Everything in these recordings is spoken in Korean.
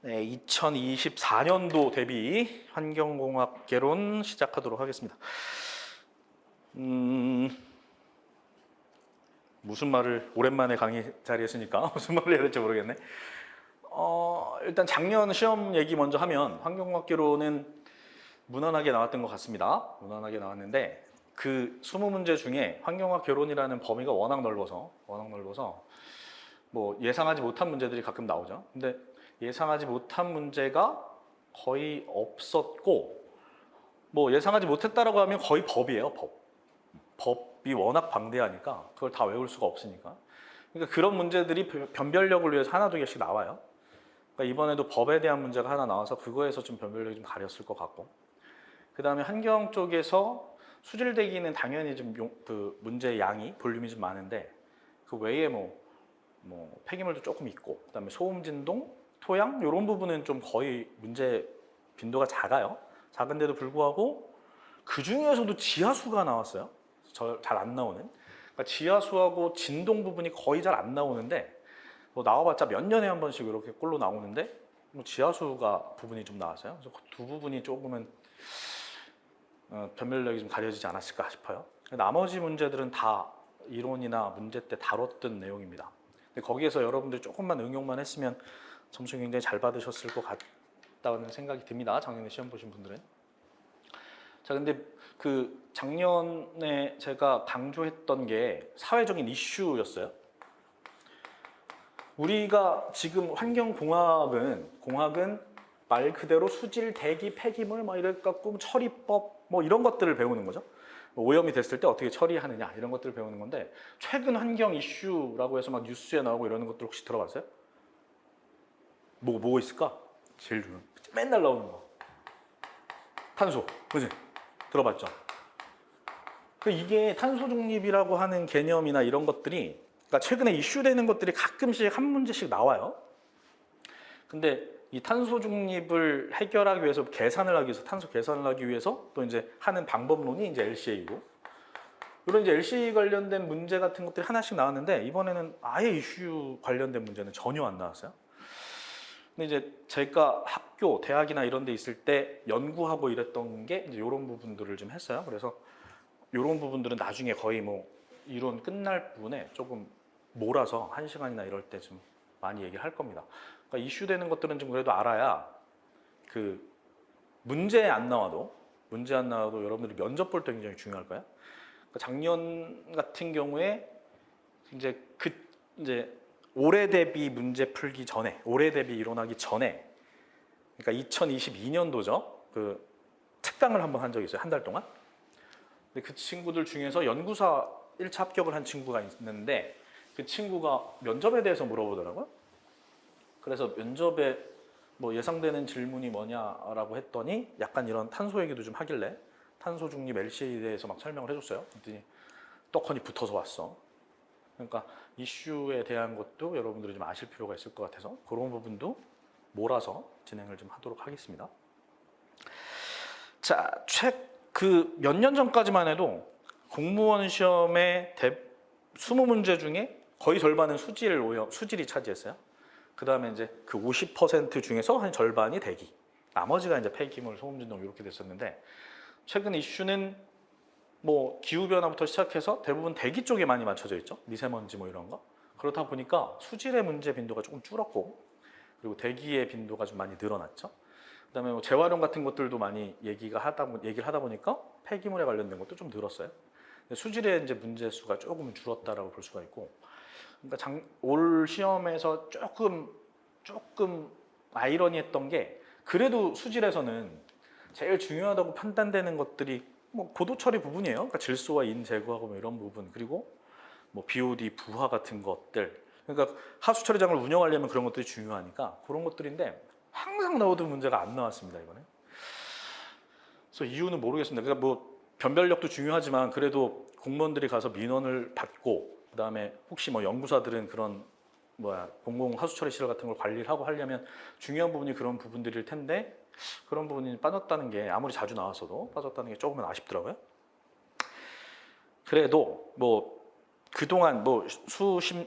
네, 2024년도 대비 환경공학 개론 시작하도록 하겠습니다. 무슨 말을 오랜만에 강의 자리에 있으니까 무슨 말을 해야 될지 모르겠네. 일단 작년 시험 얘기 먼저 하면 환경공학 개론은 무난하게 나왔던 것 같습니다. 무난하게 나왔는데 그 20문제 중에 환경공학 개론이라는 범위가 워낙 넓어서 뭐 예상하지 못한 문제들이 가끔 나오죠. 근데 예상하지 못한 문제가 거의 없었고, 뭐 예상하지 못했다라고 하면 거의 법이에요. 법이 워낙 방대하니까 그걸 다 외울 수가 없으니까. 그러니까 그런 문제들이 변별력을 위해서 하나 두 개씩 나와요. 그러니까 이번에도 법에 대한 문제가 하나 나와서 그거에서 좀 변별력이 좀 가렸을 것 같고, 그 다음에 환경 쪽에서 수질대기는 당연히 좀 그 문제의 양이 볼륨이 좀 많은데 그 외에 뭐 폐기물도 조금 있고, 그 다음에 소음 진동, 토양 이런 부분은 좀 거의 문제 빈도가 작아요. 작은데도 불구하고 그 중에서도 지하수가 나왔어요. 잘 안 나오는. 그러니까 지하수하고 진동 부분이 거의 잘 안 나오는데 뭐 나와봤자 몇 년에 한 번씩 이렇게 꼴로 나오는데 뭐 지하수가 부분이 좀 나왔어요. 그래서 그 두 부분이 조금은 변별력이 좀 가려지지 않았을까 싶어요. 나머지 문제들은 다 이론이나 문제 때 다뤘던 내용입니다. 근데 거기에서 여러분들이 조금만 응용만 했으면 점수 굉장히 잘 받으셨을 것 같다는 생각이 듭니다. 작년에 시험 보신 분들은. 자, 근데 그 작년에 제가 강조했던 게 사회적인 이슈였어요. 우리가 지금 공학은 말 그대로 수질, 대기, 폐기물 막 이래 갖고 처리법 뭐 이런 것들을 배우는 거죠. 오염이 됐을 때 어떻게 처리하느냐 이런 것들을 배우는 건데, 최근 환경 이슈라고 해서 막 뉴스에 나오고 이러는 것들 혹시 들어봤어요? 뭐 있을까? 제일 중요한 맨날 나오는 거 탄소, 그지? 들어봤죠? 이게 탄소 중립이라고 하는 개념이나 이런 것들이, 그러니까 최근에 이슈되는 것들이 가끔씩 한 문제씩 나와요. 근데 이 탄소 중립을 해결하기 위해서 계산을 하기 위해서, 탄소 계산을 하기 위해서 또 이제 하는 방법론이 이제 LCA고, 이런 이제 LCA 관련된 문제 같은 것들이 하나씩 나왔는데 이번에는 아예 이슈 관련된 문제는 전혀 안 나왔어요. 근데 이제 제가 학교, 대학이나 이런 데 있을 때 연구하고 이랬던 게 이제 이런 부분들을 좀 했어요. 그래서 이런 부분들은 나중에 거의 뭐 이론 끝날 부분에 조금 몰아서 1시간이나 이럴 때 좀 많이 얘기를 할 겁니다. 그러니까 이슈되는 것들은 좀 그래도 알아야 그 문제 안 나와도 여러분들이 면접 볼 때 굉장히 중요할 거예요. 그러니까 작년 같은 경우에 이제 올해 대비 문제 풀기 전에, 올해 대비 이론하기 전에, 그러니까 2022년도죠. 그 특강을 한번 한 적이 있어요. 한 달 동안. 근데 그 친구들 중에서 연구사 1차 합격을 한 친구가 있는데 그 친구가 면접에 대해서 물어보더라고요. 그래서 면접에 뭐 예상되는 질문이 뭐냐라고 했더니 약간 이런 탄소 얘기도 좀 하길래 탄소 중립 LCA에 대해서 막 설명을 해줬어요. 그랬더니 떡하니 붙어서 왔어. 그러니까 이슈에 대한 것도 여러분들이 좀 아실 필요가 있을 것 같아서 그런 부분도 몰아서 진행을 좀 하도록 하겠습니다. 자, 몇 년 전까지만 해도 공무원 시험의 20문제 중에 거의 절반은 수질이 차지했어요. 그 다음에 이제 그 50% 중에서 한 절반이 대기, 나머지가 이제 폐기물, 소음 진동 이렇게 됐었는데, 최근 이슈는 뭐 기후변화부터 시작해서 대부분 대기 쪽에 많이 맞춰져 있죠. 미세먼지 뭐 이런 거. 그렇다 보니까 수질의 문제 빈도가 조금 줄었고, 그리고 대기의 빈도가 좀 많이 늘어났죠. 그다음에 뭐 재활용 같은 것들도 많이 얘기를 하다 보니까 폐기물에 관련된 것도 좀 늘었어요. 수질의 이제 문제 수가 조금 줄었다라고 볼 수가 있고, 그러니까 올 시험에서 조금 아이러니했던 게, 그래도 수질에서는 제일 중요하다고 판단되는 것들이 뭐 고도 처리 부분이에요. 그러니까 질소와 인 제거하고 뭐 이런 부분, 그리고 뭐 BOD 부하 같은 것들. 그러니까 하수 처리장을 운영하려면 그런 것들이 중요하니까 그런 것들인데 항상 나오던 문제가 안 나왔습니다, 이번에. 그래서 이유는 모르겠습니다. 그러니까 뭐 변별력도 중요하지만 그래도 공무원들이 가서 민원을 받고, 그다음에 혹시 뭐 연구사들은 그런 공공 하수 처리 시설 같은 걸 관리를 하고 하려면 중요한 부분이 그런 부분들일 텐데 그런 부분이 빠졌다는 게, 아무리 자주 나왔어도 빠졌다는 게 조금은 아쉽더라고요. 그래도 그동안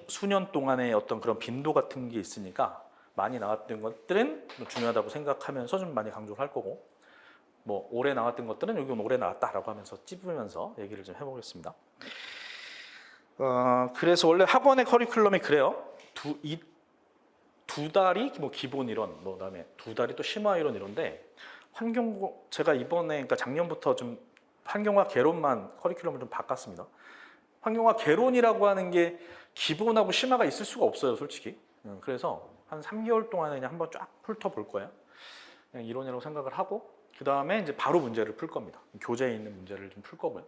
수년 동안의 어떤 그런 빈도 같은 게 있으니까 많이 나왔던 것들은 중요하다고 생각하면서 좀 많이 강조를 할 거고, 뭐 올해 나왔던 것들은 여기 올해 나왔다라고 하면서 찝으면서 얘기를 좀 해보겠습니다. 그래서 원래 학원의 커리큘럼이 그래요. 두 달이 뭐 기본 이론, 뭐 그다음에 두 달이 또 심화 이론 이론데, 제가 이번에 그러니까 작년부터 좀 환경과 개론만 커리큘럼을 좀 바꿨습니다. 환경과 개론이라고 하는 게 기본하고 심화가 있을 수가 없어요, 솔직히. 그래서 한 3개월 동안에 그냥 한번 쫙 훑어볼 거예요. 그냥 이론이라고 생각을 하고, 그 다음에 이제 바로 문제를 풀 겁니다. 교재에 있는 문제를 좀 풀 거고요.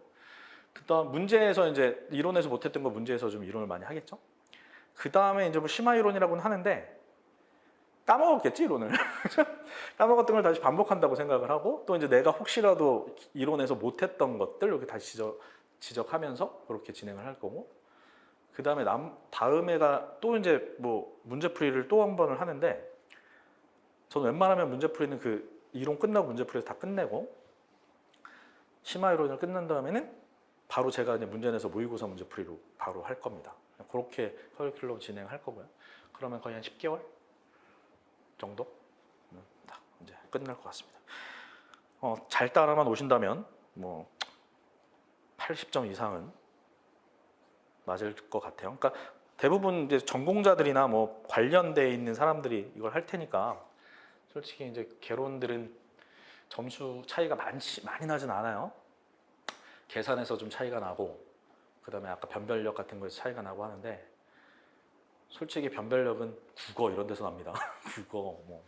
그다음 문제에서 이제 이론에서 못했던 거 문제에서 좀 이론을 많이 하겠죠. 그 다음에 이제 뭐 심화 이론이라고는 하는데 까먹었겠지, 이론을. 까먹었던 걸 다시 반복한다고 생각을 하고, 또 이제 내가 혹시라도 이론에서 못했던 것들 이렇게 다시 지적하면서 그렇게 진행을 할 거고, 그 다음에 다음에가 또 이제 뭐 문제풀이를 또 한 번을 하는데, 저는 웬만하면 문제풀이는 그 이론 끝나고 문제풀이에서 다 끝내고, 심화 이론을 끝난 다음에는 바로 제가 이제 문제 내서 모의고사 문제풀이로 바로 할 겁니다. 그렇게 커리큘럼 진행할 거고요. 그러면 거의 한 10개월 정도 딱 이제 끝날 것 같습니다. 잘 따라만 오신다면 뭐 80점 이상은 맞을 것 같아요. 그러니까 대부분 이제 전공자들이나 뭐 관련돼 있는 사람들이 이걸 할 테니까, 솔직히 이제 개론들은 점수 차이가 많이 나진 않아요. 계산에서 좀 차이가 나고, 그 다음에 아까 변별력 같은 거에서 차이가 나고 하는데, 솔직히 변별력은 국어 이런 데서 납니다. 국어, 뭐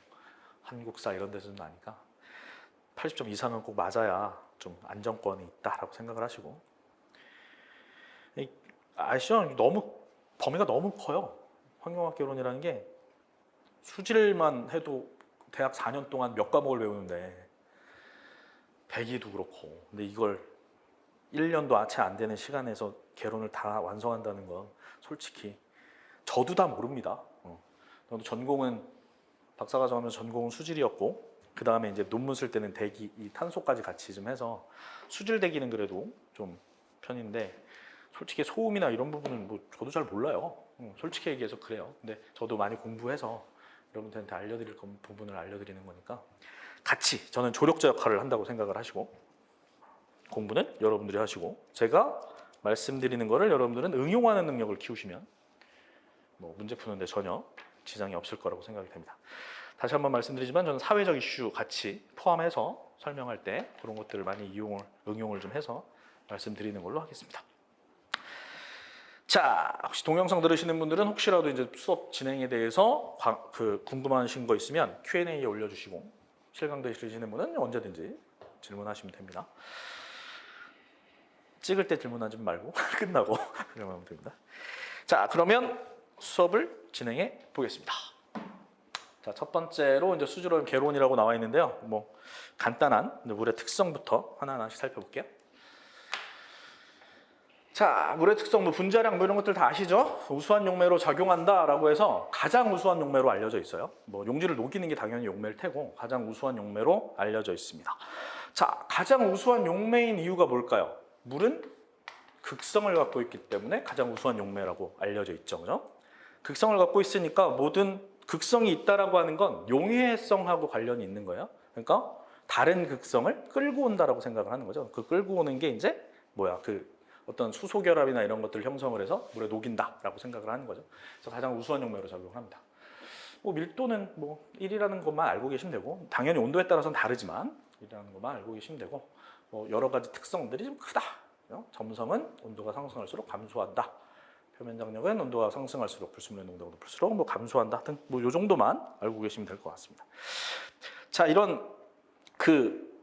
한국사 이런 데서 나니까 80점 이상은 꼭 맞아야 좀 안정권이 있다라고 생각을 하시고, 아시죠? 범위가 너무 커요. 환경학 개론이라는 게 수질만 해도 대학 4년 동안 몇 과목을 배우는데, 배기도 그렇고, 근데 이걸 1년도 채 안 되는 시간에서 개론을 다 완성한다는 건 솔직히 저도 다 모릅니다. 저도 전공은 박사과정하면서 전공은 수질이었고, 그 다음에 이제 논문 쓸 때는 대기, 이 탄소까지 같이 좀 해서 수질 대기는 그래도 좀 편인데, 솔직히 소음이나 이런 부분은 뭐 저도 잘 몰라요. 솔직히 얘기해서 그래요. 근데 저도 많이 공부해서 여러분들한테 알려드릴 부분을 알려드리는 거니까, 같이 저는 조력자 역할을 한다고 생각을 하시고, 공부는 여러분들이 하시고, 제가 말씀드리는 거를 여러분들은 응용하는 능력을 키우시면 뭐 문제 푸는데 전혀 지장이 없을 거라고 생각이 됩니다. 다시 한번 말씀드리지만, 저는 사회적 이슈 같이 포함해서 설명할 때 그런 것들을 많이 응용을 좀 해서 말씀드리는 걸로 하겠습니다. 자, 혹시 동영상 들으시는 분들은 혹시라도 이제 수업 진행에 대해서 궁금하신 거 있으면 Q&A에 올려주시고, 실강대 들으시는 분은 언제든지 질문하시면 됩니다. 찍을 때 질문하지 말고 끝나고 그러면 됩니다. 자, 그러면 수업을 진행해 보겠습니다. 자, 첫 번째로 이제 수질오염 개론이라고 나와 있는데요. 뭐 간단한 물의 특성부터 하나하나씩 살펴볼게요. 자, 물의 특성, 뭐 분자량 뭐 이런 것들 다 아시죠? 우수한 용매로 작용한다라고 해서 가장 우수한 용매로 알려져 있어요. 뭐 용지를 녹이는 게 당연히 용매일 테고, 가장 우수한 용매로 알려져 있습니다. 자, 가장 우수한 용매인 이유가 뭘까요? 물은 극성을 갖고 있기 때문에 가장 우수한 용매라고 알려져 있죠, 그죠? 극성을 갖고 있으니까 모든 극성이 있다라고 하는 건 용해성하고 관련이 있는 거예요. 그러니까 다른 극성을 끌고 온다라고 생각을 하는 거죠. 그 끌고 오는 게 이제 어떤 수소 결합이나 이런 것들을 형성을 해서 물에 녹인다라고 생각을 하는 거죠. 그래서 가장 우수한 용매로 작용을 합니다. 뭐 밀도는 뭐 1이라는 것만 알고 계시면 되고, 당연히 온도에 따라서는 다르지만 1이라는 것만 알고 계시면 되고, 뭐 여러 가지 특성들이 좀 크다. 점성은 온도가 상승할수록 감소한다. 표면 장력은 온도가 상승할수록 불순물의 농도가 높을수록 뭐 감소한다 등 뭐 요 정도만 알고 계시면 될 것 같습니다. 자, 이런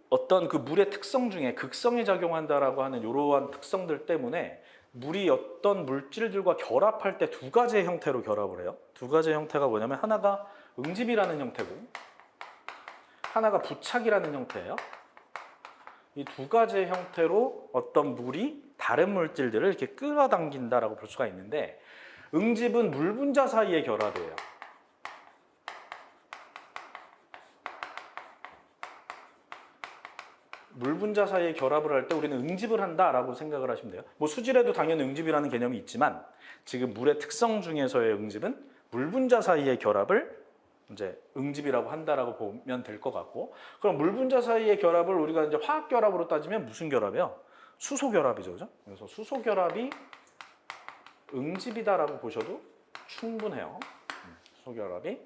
어떤 물의 특성 중에 극성이 작용한다라고 하는 이러한 특성들 때문에 물이 어떤 물질들과 결합할 때 두 가지의 형태로 결합을 해요. 두 가지의 형태가 뭐냐면, 하나가 응집이라는 형태고 하나가 부착이라는 형태예요. 이 두 가지의 형태로 어떤 물이 다른 물질들을 이렇게 끌어당긴다라고 볼 수가 있는데, 응집은 물 분자 사이의 결합이에요. 물 분자 사이의 결합을 할 때 우리는 응집을 한다라고 생각을 하시면 돼요. 뭐 수질에도 당연히 응집이라는 개념이 있지만, 지금 물의 특성 중에서의 응집은 물 분자 사이의 결합을 이제 응집이라고 한다라고 보면 될 것 같고, 그럼 물 분자 사이의 결합을 우리가 이제 화학 결합으로 따지면 무슨 결합이요? 수소 결합이죠, 그죠? 그래서 수소 결합이 응집이다라고 보셔도 충분해요. 수소 결합이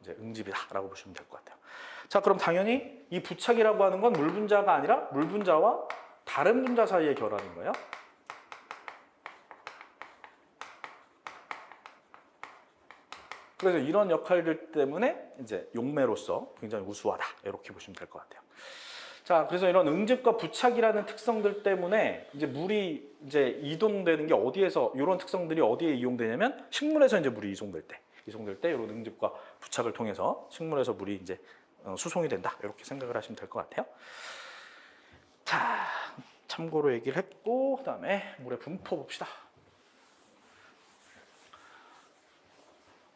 이제 응집이다라고 보시면 될 것 같아요. 자, 그럼 당연히 이 부착이라고 하는 건 물 분자가 아니라 물 분자와 다른 분자 사이의 결합인 거예요. 그래서 이런 역할들 때문에 이제 용매로서 굉장히 우수하다 이렇게 보시면 될 것 같아요. 자, 그래서 이런 응집과 부착이라는 특성들 때문에 이제 물이 이제 이동되는 게 어디에서, 이런 특성들이 어디에 이용되냐면 식물에서 이제 물이 이송될 때 이런 응집과 부착을 통해서 식물에서 물이 이제 수송이 된다 이렇게 생각을 하시면 될 것 같아요. 자, 참고로 얘기를 했고, 그다음에 물의 분포 봅시다.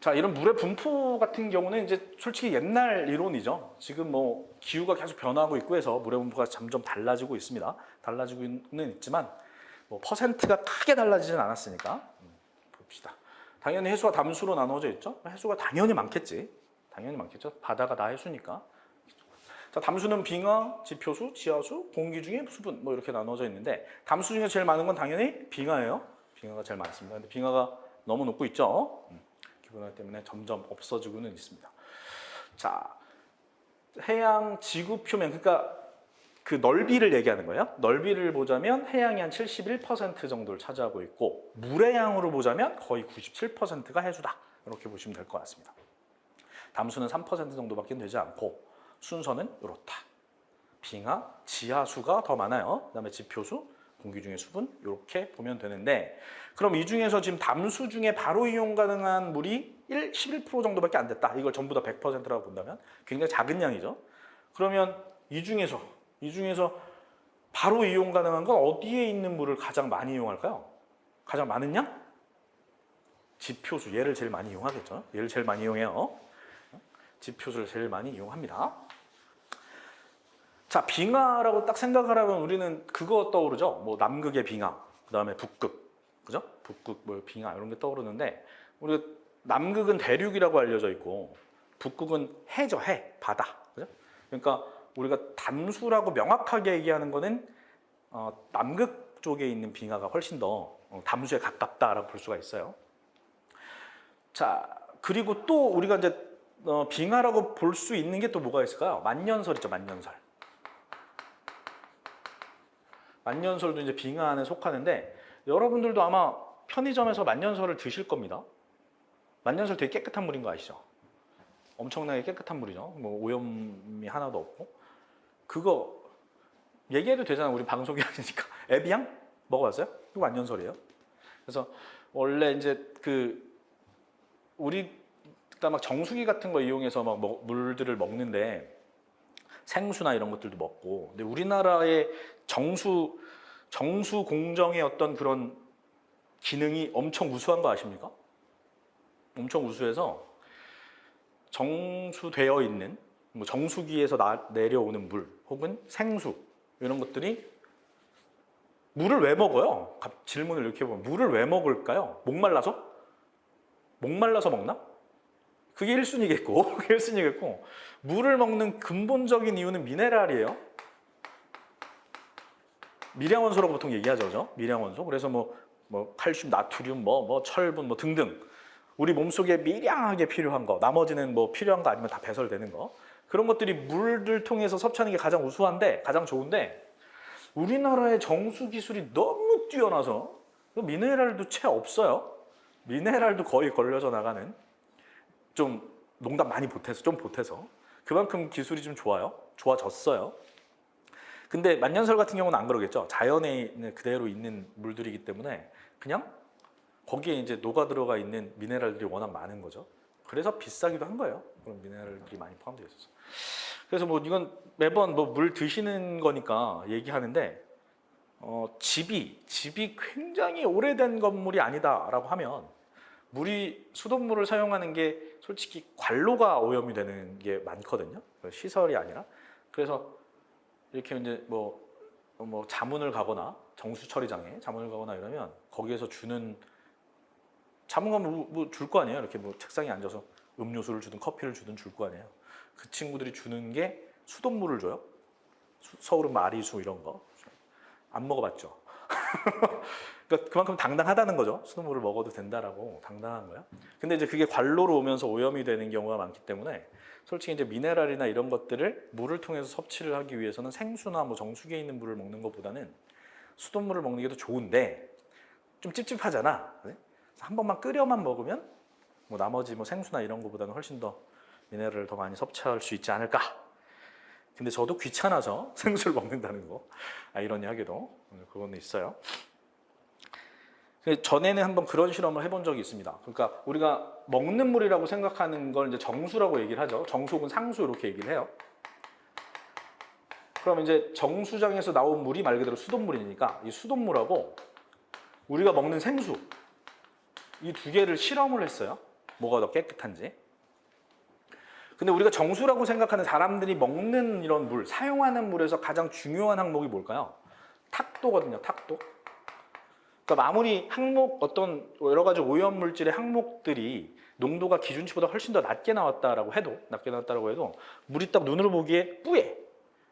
자, 이런 물의 분포 같은 경우는 이제 솔직히 옛날 이론이죠. 지금 뭐 기후가 계속 변하고 있고 해서 물의 분포가 점점 달라지고 있습니다. 달라지고는 있지만 뭐 퍼센트가 크게 달라지진 않았으니까 봅시다. 당연히 해수가 담수로 나눠져 있죠. 해수가 당연히 많겠지. 당연히 많겠죠. 바다가 다 해수니까. 자, 담수는 빙하, 지표수, 지하수, 공기 중에 수분 뭐 이렇게 나눠져 있는데, 담수 중에 제일 많은 건 당연히 빙하예요. 빙하가 제일 많습니다. 근데 빙하가 너무 녹고 있죠. 기온화 때문에 점점 없어지고는 있습니다. 자, 해양 지구 표면, 그러니까 그 넓이를 얘기하는 거예요. 넓이를 보자면 해양이 한 71% 정도를 차지하고 있고, 물의 양으로 보자면 거의 97%가 해수다 이렇게 보시면 될 것 같습니다. 담수는 3% 정도밖에 되지 않고 순서는 이렇다. 빙하, 지하수가 더 많아요. 그다음에 지표수, 공기 중에 수분 이렇게 보면 되는데, 그럼 이 중에서 지금 담수 중에 바로 이용 가능한 물이 11% 정도밖에 안 됐다. 이걸 전부 다 100%라고 본다면 굉장히 작은 양이죠. 그러면 이 중에서 바로 이용 가능한 건 어디에 있는 물을 가장 많이 이용할까요? 가장 많은 양? 지표수, 얘를 제일 많이 이용하겠죠. 얘를 제일 많이 이용해요. 지표수를 제일 많이 이용합니다. 자, 빙하라고 딱 생각하라면 우리는 그거 떠오르죠. 뭐 남극의 빙하, 그다음에 북극, 그죠? 북극, 뭐 빙하 이런 게 떠오르는데, 우리가 남극은 대륙이라고 알려져 있고 북극은 해죠, 해, 바다, 그죠? 그러니까 우리가 담수라고 명확하게 얘기하는 거는 남극 쪽에 있는 빙하가 훨씬 더 담수에 가깝다라고 볼 수가 있어요. 자, 그리고 또 우리가 이제 빙하라고 볼 수 있는 게 또 뭐가 있을까요? 만년설 있죠, 만년설. 만년설도 이제 빙하 안에 속하는데, 여러분들도 아마 편의점에서 만년설을 드실 겁니다. 만년설 되게 깨끗한 물인 거 아시죠? 엄청나게 깨끗한 물이죠. 뭐 오염이 하나도 없고. 그거 얘기해도 되잖아. 우리 방송이 아니니까. 에비앙 먹어봤어요? 그거 만년설이에요. 그래서 원래 이제 우리가 막 정수기 같은 거 이용해서 막 물들을 먹는데, 생수나 이런 것들도 먹고, 근데 우리나라의 정수 공정의 어떤 그런 기능이 엄청 우수한 거 아십니까? 엄청 우수해서 정수되어 있는 뭐 정수기에서 내려오는 물 혹은 생수 이런 것들이, 물을 왜 먹어요? 질문을 이렇게 해보면 물을 왜 먹을까요? 목말라서? 목말라서 먹나? 그게 1순위겠고 그게 1순위겠고, 물을 먹는 근본적인 이유는 미네랄이에요. 미량원소라고 보통 얘기하죠, 그죠? 미량원소. 그래서 뭐 칼슘, 나트륨, 뭐 철분, 뭐 등등 우리 몸속에 미량하게 필요한 거, 나머지는 뭐 필요한 거 아니면 다 배설되는 거, 그런 것들이 물을 통해서 섭취하는 게 가장 우수한데, 가장 좋은데, 우리나라의 정수 기술이 너무 뛰어나서 미네랄도 채 없어요. 미네랄도 거의 걸려져 나가는, 좀 농담 많이 보태서, 좀 보태서 그만큼 기술이 좀 좋아졌어요. 근데 만년설 같은 경우는 안 그러겠죠. 자연에 그대로 있는 물들이기 때문에 그냥 거기에 이제 녹아 들어가 있는 미네랄들이 워낙 많은 거죠. 그래서 비싸기도 한 거예요. 그런 미네랄들이 많이 포함되어 있어서. 그래서 뭐 이건 매번 뭐 물 드시는 거니까 얘기하는데, 집이 굉장히 오래된 건물이 아니다라고 하면, 물이 수돗물을 사용하는 게 솔직히 관로가 오염이 되는 게 많거든요. 시설이 아니라. 그래서 이렇게 이제 뭐 자문을 가거나 정수 처리장에 자문을 가거나 이러면 거기에서 주는 자문관 뭐 줄 거 아니에요. 이렇게 뭐 책상에 앉아서 음료수를 주든 커피를 주든 줄 거 아니에요. 그 친구들이 주는 게 수돗물을 줘요. 서울은 마리수 이런 거. 안 먹어봤죠. 그러니까 그만큼 당당하다는 거죠. 수돗물을 먹어도 된다라고 당당한 거야. 근데 이제 그게 관로로 오면서 오염이 되는 경우가 많기 때문에 솔직히 이제 미네랄이나 이런 것들을 물을 통해서 섭취를 하기 위해서는 생수나 뭐 정수기에 있는 물을 먹는 것보다는 수돗물을 먹는 게 더 좋은데 좀 찝찝하잖아. 한 번만 끓여만 먹으면 뭐 나머지 뭐 생수나 이런 것보다는 훨씬 더 미네랄을 더 많이 섭취할 수 있지 않을까. 근데 저도 귀찮아서 생수를 먹는다는 거 아이러니하게도 그건 있어요. 전에는 한번 그런 실험을 해본 적이 있습니다. 그러니까 우리가 먹는 물이라고 생각하는 걸 이제 정수라고 얘기를 하죠. 정수 혹은 상수 이렇게 얘기를 해요. 그럼 이제 정수장에서 나온 물이 말 그대로 수돗물이니까 이 수돗물하고 우리가 먹는 생수 이 두 개를 실험을 했어요. 뭐가 더 깨끗한지. 근데 우리가 정수라고 생각하는 사람들이 먹는 이런 물, 사용하는 물에서 가장 중요한 항목이 뭘까요? 탁도거든요, 탁도. 그러니까 아무리 항목, 어떤 여러 가지 오염 물질의 항목들이 농도가 기준치보다 훨씬 더 낮게 나왔다고 해도 물이 딱 눈으로 보기에 뿌예.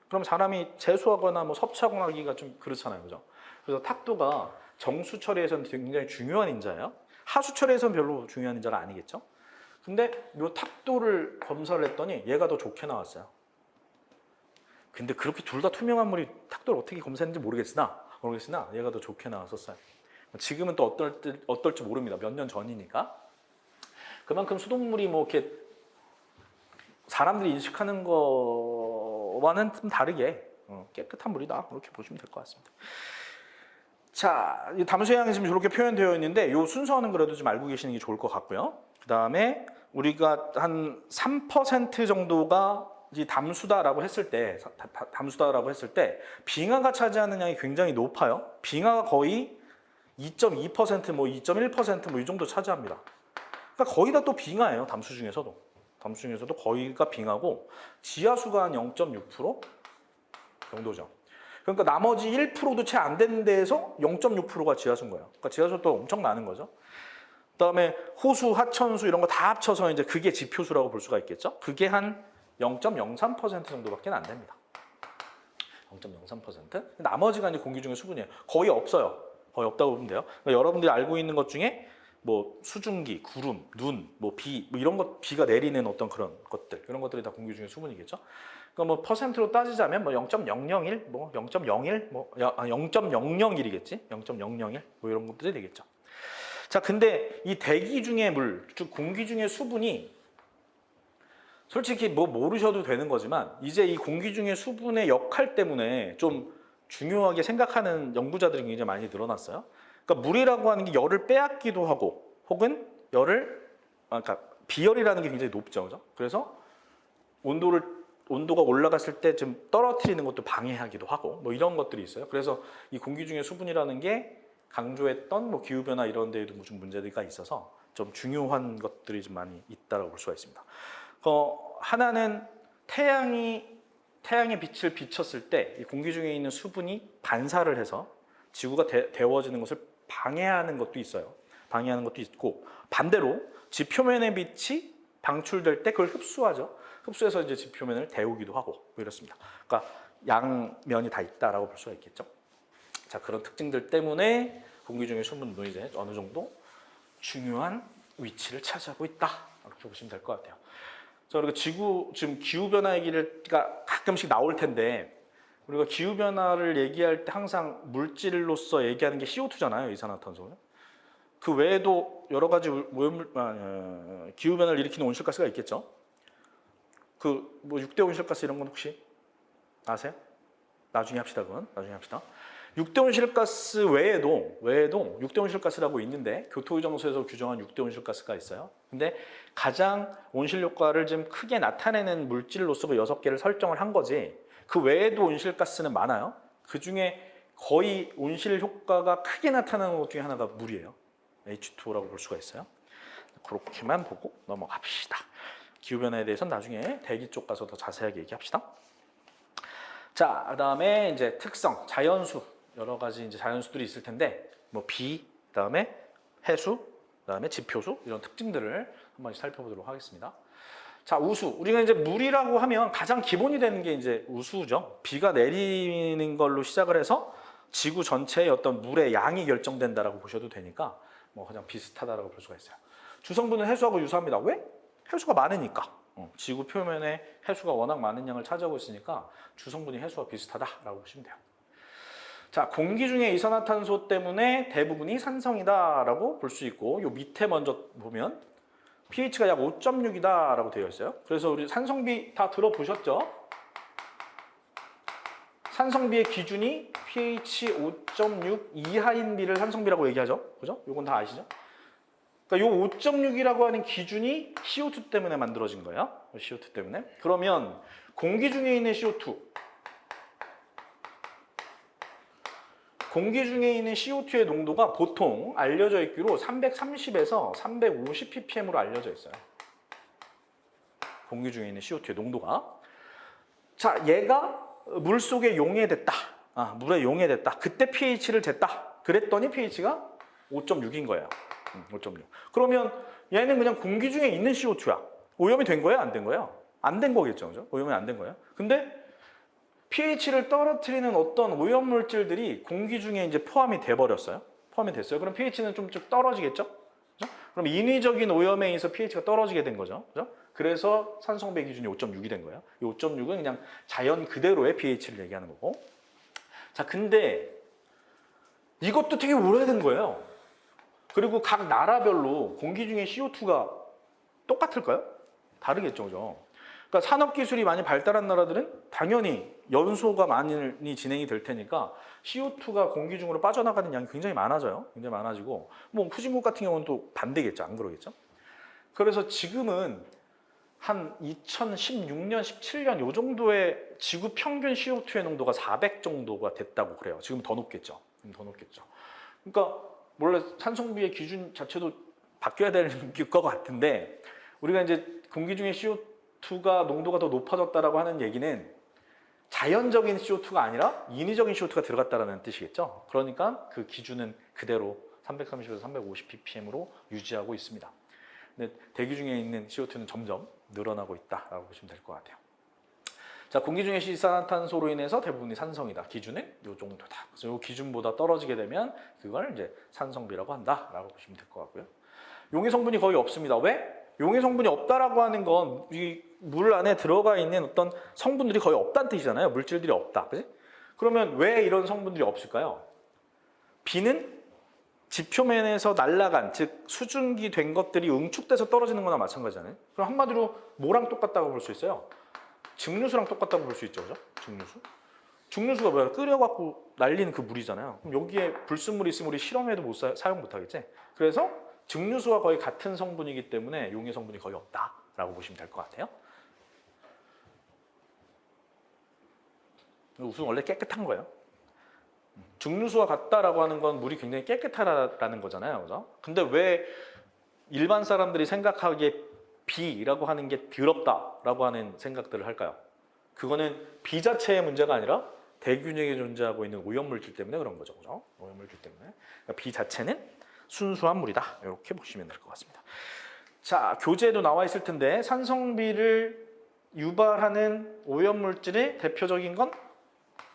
그럼 사람이 세수하거나 뭐 섭취하거나 하기가 좀 그렇잖아요, 그죠? 그래서 탁도가 정수 처리에서는 굉장히 중요한 인자예요. 하수 처리에서는 별로 중요한 인자가 아니겠죠? 근데 이 탁도를 검사를 했더니 얘가 더 좋게 나왔어요. 근데 그렇게 둘 다 투명한 물이 탁도를 어떻게 검사했는지 모르겠으나 얘가 더 좋게 나왔었어요. 지금은 또 어떨지 모릅니다. 몇 년 전이니까. 그만큼 수돗물이 뭐 이렇게 사람들이 인식하는 거와는 좀 다르게 깨끗한 물이다. 그렇게 보시면 될 것 같습니다. 자, 이 담수양이 지금 이렇게 표현되어 있는데 이 순서는 그래도 좀 알고 계시는 게 좋을 것 같고요. 그 다음에 우리가 한 3% 정도가 이 담수다라고 했을 때 빙하가 차지하는 양이 굉장히 높아요. 빙하가 거의 2.2% 뭐 2.1% 뭐 이 정도 차지합니다. 그러니까 거의 다 또 빙하예요. 담수 중에서도 거의가 빙하고 지하수가 한 0.6% 정도죠. 그러니까 나머지 1%도 채 안 되는 데에서 0.6%가 지하수인 거예요. 그러니까 지하수도 엄청 많은 거죠. 그다음에 호수, 하천수 이런 거 다 합쳐서 이제 그게 지표수라고 볼 수가 있겠죠. 그게 한 0.03% 정도밖에 안 됩니다. 0.03%. 나머지가 이제 공기 중에 수분이에요. 거의 없어요. 거의 없다고 보면 돼요. 그러니까 여러분들이 알고 있는 것 중에 뭐 수증기, 구름, 눈, 뭐 비, 뭐 이런 것, 비가 내리는 어떤 그런 것들, 그런 것들이 다 공기 중에 수분이겠죠. 그러니까 뭐 퍼센트로 따지자면 뭐 0.001, 뭐 0.01, 뭐 0.001이겠지. 0.001, 뭐 이런 것들이 되겠죠. 자, 근데 이 대기 중의 물, 즉 공기 중의 수분이 솔직히 뭐 모르셔도 되는 거지만 이제 이 공기 중의 수분의 역할 때문에 좀 중요하게 생각하는 연구자들이 굉장히 많이 늘어났어요. 그러니까 물이라고 하는 게 열을 빼앗기도 하고 혹은 그러니까 비열이라는 게 굉장히 높죠, 그죠? 그래서 온도가 올라갔을 때 좀 떨어뜨리는 것도 방해하기도 하고 뭐 이런 것들이 있어요. 그래서 이 공기 중의 수분이라는 게 강조했던 뭐 기후변화 이런 데에도 좀 문제가 있어서 좀 중요한 것들이 좀 많이 있다고 볼 수가 있습니다. 하나는 태양의 빛을 비쳤을 때 이 공기 중에 있는 수분이 반사를 해서 지구가 데워지는 것을 방해하는 것도 있어요. 방해하는 것도 있고 반대로 지표면의 빛이 방출될 때 그걸 흡수하죠. 흡수해서 이제 지표면을 데우기도 하고 뭐 이렇습니다. 그러니까 양면이 다 있다라고 볼 수가 있겠죠. 자, 그런 특징들 때문에 공기 중의 수분도 이제 어느 정도 중요한 위치를 차지하고 있다. 이렇게 보시면 될 것 같아요. 자, 그리고 지금 기후변화 얘기가 가끔씩 나올 텐데 우리가 기후변화를 얘기할 때 항상 물질로서 얘기하는 게 CO2잖아요. 이산화탄소는. 그 외에도 여러 가지 기후변화를 일으키는 온실가스가 있겠죠. 뭐 6대 온실가스 이런 건 혹시 아세요? 나중에 합시다. 그건 나중에 합시다. 6대 온실가스 외에도 6대 온실가스라고 있는데 교토의정서에서 규정한 6대 온실가스가 있어요. 근데 가장 온실 효과를 좀 크게 나타내는 물질로서 그 6개를 설정을 한 거지. 그 외에도 온실가스는 많아요. 그 중에 거의 온실 효과가 크게 나타나는 것 중에 하나가 물이에요. H2O라고 볼 수가 있어요. 그렇게만 보고 넘어갑시다. 기후변화에 대해서는 나중에 대기 쪽 가서 더 자세하게 얘기합시다. 자, 그다음에 이제 특성, 자연수 여러 가지 이제 자연수들이 있을 텐데 뭐 비, 그다음에 해수, 그다음에 지표수 이런 특징들을 한 번씩 살펴보도록 하겠습니다. 자, 우수. 우리가 이제 물이라고 하면 가장 기본이 되는 게 이제 우수죠. 비가 내리는 걸로 시작을 해서 지구 전체의 어떤 물의 양이 결정된다라고 보셔도 되니까 뭐 가장 비슷하다라고 볼 수가 있어요. 주성분은 해수하고 유사합니다. 왜? 해수가 많으니까. 지구 표면에 해수가 워낙 많은 양을 차지하고 있으니까 주성분이 해수와 비슷하다라고 보시면 돼요. 자, 공기 중에 이산화탄소 때문에 대부분이 산성이다라고 볼 수 있고, 요 밑에 먼저 보면 pH가 약 5.6이다라고 되어 있어요. 그래서 우리 산성비 다 들어보셨죠? 산성비의 기준이 pH 5.6 이하인 비를 산성비라고 얘기하죠. 그죠? 요건 다 아시죠? 그러니까 요 5.6이라고 하는 기준이 CO2 때문에 만들어진 거예요. CO2 때문에. 그러면 공기 중에 있는 CO2, 공기 중에 있는 CO2의 농도가 보통 알려져 있기로 330에서 350 ppm으로 알려져 있어요. 공기 중에 있는 CO2의 농도가. 자, 얘가 물속에 용해됐다. 물에 용해됐다. 그때 pH를 쟀다. 그랬더니 pH가 5.6인 거예요. 5.6. 그러면 얘는 그냥 공기 중에 있는 CO2야. 오염이 된 거예요? 안 된 거예요? 안 된 거겠죠. 그죠? 오염이 안 된 거예요. 근데 pH를 떨어뜨리는 어떤 오염 물질들이 공기 중에 이제 포함이 돼 버렸어요. 포함이 됐어요. 그럼 pH는 좀 떨어지겠죠? 그죠? 그럼 인위적인 오염에 의해서 pH가 떨어지게 된 거죠. 그죠? 그래서 산성배 기준이 5.6이 된 거예요. 이 5.6은 그냥 자연 그대로의 pH를 얘기하는 거고. 자, 근데 이것도 되게 오래된 거예요. 그리고 각 나라별로 공기 중에 CO2가 똑같을까요? 다르겠죠, 그죠? 그러니까 산업기술이 많이 발달한 나라들은 당연히 연소가 많이 진행이 될 테니까 CO2가 공기 중으로 빠져나가는 양이 굉장히 많아져요. 굉장히 많아지고, 뭐 후진국 같은 경우는 또 반대겠죠. 안 그러겠죠? 그래서 지금은 한 2016년, 17년 요 정도의 지구 평균 CO2의 농도가 400 정도가 됐다고 그래요. 지금 더 높겠죠. 더 높겠죠. 그러니까 원래 산성비의 기준 자체도 바뀌어야 될 것 같은데, 우리가 이제 공기 중에 CO2가 농도가 더 높아졌다라고 하는 얘기는 자연적인 CO2가 아니라 인위적인 CO2가 들어갔다라는 뜻이겠죠. 그러니까 그 기준은 그대로 330에서 350 ppm으로 유지하고 있습니다. 근데 대기 중에 있는 CO2는 점점 늘어나고 있다라고 보시면 될 것 같아요. 자, 공기 중에 이산화탄소로 인해서 대부분이 산성이다. 기준은 이 정도다. 그래서 이 기준보다 떨어지게 되면 그걸 이제 산성비라고 한다라고 보시면 될 것 같고요. 용해 성분이 거의 없습니다. 왜? 용해 성분이 없다라고 하는 건 이 물 안에 들어가 있는 어떤 성분들이 거의 없다는 뜻이잖아요. 물질들이 없다. 그치? 그러면 왜 이런 성분들이 없을까요? 비는 지표면에서 날아간, 즉 수증기 된 것들이 응축돼서 떨어지는 거나 마찬가지잖아요. 그럼 한마디로 뭐랑 똑같다고 볼 수 있어요? 증류수랑 똑같다고 볼 수 있죠. 그죠? 증류수. 증류수가 뭐야? 끓여갖고 날린 그 물이잖아요. 그럼 여기에 불순물이 있으면 우리 실험에도 사용 못 하겠지? 그래서 증류수와 거의 같은 성분이기 때문에 용해 성분이 거의 없다라고 보시면 될 것 같아요. 우수는 원래 깨끗한 거예요. 증류수와 같다라고 하는 건 물이 굉장히 깨끗하다라는 거잖아요. 그죠? 근데 왜 일반 사람들이 생각하기에 비라고 하는 게 더럽다라고 하는 생각들을 할까요? 그거는 비 자체의 문제가 아니라 대균형에 존재하고 있는 오염물질 때문에 그런 거죠. 그죠? 오염물질 때문에. 그러니까 비 자체는 순수한 물이다. 이렇게 보시면 될 것 같습니다. 자, 교재에도 나와 있을 텐데 산성비를 유발하는 오염물질의 대표적인 건